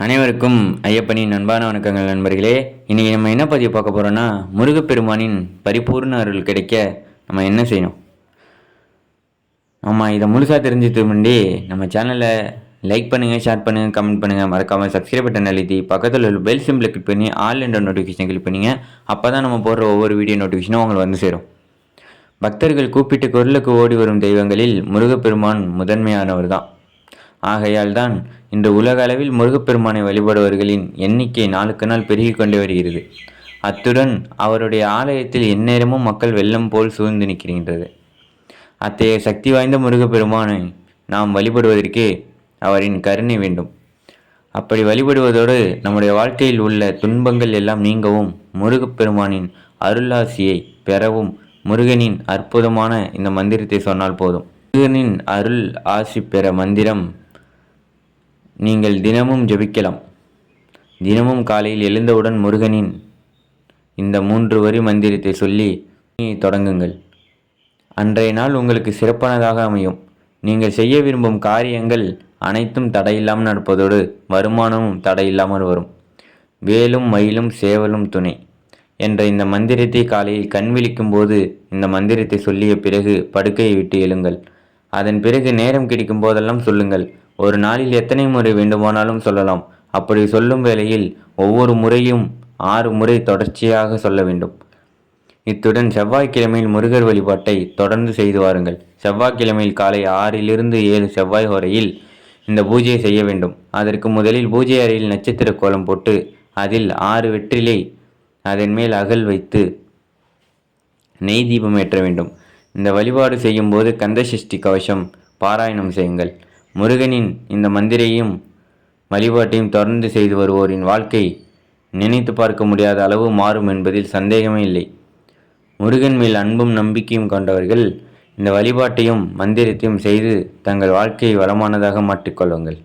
அனைவருக்கும் ஐயப்பனின் அன்பான வணக்கங்கள் நண்பர்களே. இன்றைக்கி நம்ம என்ன பதிவு பார்க்க போகிறோன்னா, முருகப்பெருமானின் பரிபூர்ண அருள் கிடைக்க நம்ம என்ன செய்யணும். நம்ம இதை முழுசாக தெரிஞ்சுட்டு முன்னாடி நம்ம சேனலை லைக் பண்ணுங்கள், ஷேர் பண்ணுங்கள், கமெண்ட் பண்ணுங்கள், மறக்காமல் சப்ஸ்கிரைப் பட்டன் அழுத்தி பக்கத்தில் உள்ள பெல் சிம்பிளை கிளிக் பண்ணி ஆல் என்ற நோட்டிஃபிகேஷன் கிளிக் பண்ணிங்க. அப்போ தான் நம்ம போடுற ஒவ்வொரு வீடியோ நோட்டிஃபிகேஷனும் உங்களுக்கு வந்து சேரும். பக்தர்கள் கூப்பிட்டு குரலுக்கு ஓடி வரும் தெய்வங்களில் முருகப்பெருமான் முதன்மையானவர் தான். ஆகையால் தான் இன்று உலக அளவில் முருகப்பெருமானை வழிபடுவர்களின் எண்ணிக்கை நாளுக்கு நாள் பெருகி கொண்டு வருகிறது. அத்துடன் அவருடைய ஆலயத்தில் எந்நேரமும் மக்கள் வெள்ளம் போல் சூழ்ந்து நிற்கின்றது. அத்தகைய சக்தி வாய்ந்த முருகப்பெருமானை நாம் வழிபடுவதற்கு அவரின் கருணை வேண்டும். அப்படி வழிபடுவதோடு நம்முடைய வாழ்க்கையில் உள்ள துன்பங்கள் எல்லாம் நீங்கவும் முருகப்பெருமானின் அருளாசியை பெறவும் முருகனின் அற்புதமான இந்த மந்திரத்தை சொன்னால் போதும். முருகனின் அருள் ஆசி பெற மந்திரம் நீங்கள் தினமும் ஜபிக்கலாம். தினமும் காலையில் எழுந்தவுடன் முருகனின் இந்த 3 வரி மந்திரத்தை சொல்லி தொடங்குங்கள். அன்றைய நாள் உங்களுக்கு சிறப்பானதாக அமையும். நீங்கள் செய்ய விரும்பும் காரியங்கள் அனைத்தும் தடையில்லாமல் நடப்பதோடு வருமானமும் தடையில்லாமல் வரும். வேலும் மயிலும் சேவலும் துணை என்ற இந்த மந்திரத்தை காலையில் கண் விழிக்கும் போது இந்த மந்திரத்தை சொல்லிய பிறகு படுக்கையை விட்டு எழுங்கள். அதன் பிறகு நேரம் கிடைக்கும் போதெல்லாம் சொல்லுங்கள். ஒரு நாளில் எத்தனை முறை வேண்டுமானாலும் சொல்லலாம். அப்படி சொல்லும் வேளையில் ஒவ்வொரு முறையும் 6 முறை தொடர்ச்சியாக சொல்ல வேண்டும். இத்துடன் செவ்வாய்க்கிழமையில் முருகர் வழிபாட்டை தொடர்ந்து செய்து வாருங்கள். செவ்வாய்க்கிழமையில் காலை 6 to 7 செவ்வாய் வரையில் இந்த பூஜையை செய்ய வேண்டும். அதற்கு முதலில் பூஜை அறையில் நட்சத்திர கோலம் போட்டு அதில் 6 வெற்றிலை அதன் மேல் அகல் வைத்து நெய் தீபம் ஏற்ற வேண்டும். இந்த வழிபாடு செய்யும் போது கந்தசஷ்டி கவசம் பாராயணம் செய்யுங்கள். முருகனின் இந்த மந்திரையும் வழிபாட்டையும் தொடர்ந்து செய்து வருவோரின் வாழ்க்கை நினைத்து பார்க்க முடியாத அளவு மாறும் என்பதில் சந்தேகமே இல்லை. முருகன் மேல் அன்பும் நம்பிக்கையும் கொண்டவர்கள் இந்த வழிபாட்டையும் மந்திரத்தையும் செய்து தங்கள் வாழ்க்கையை வளமானதாக மாற்றிக்கொள்ளுங்கள்.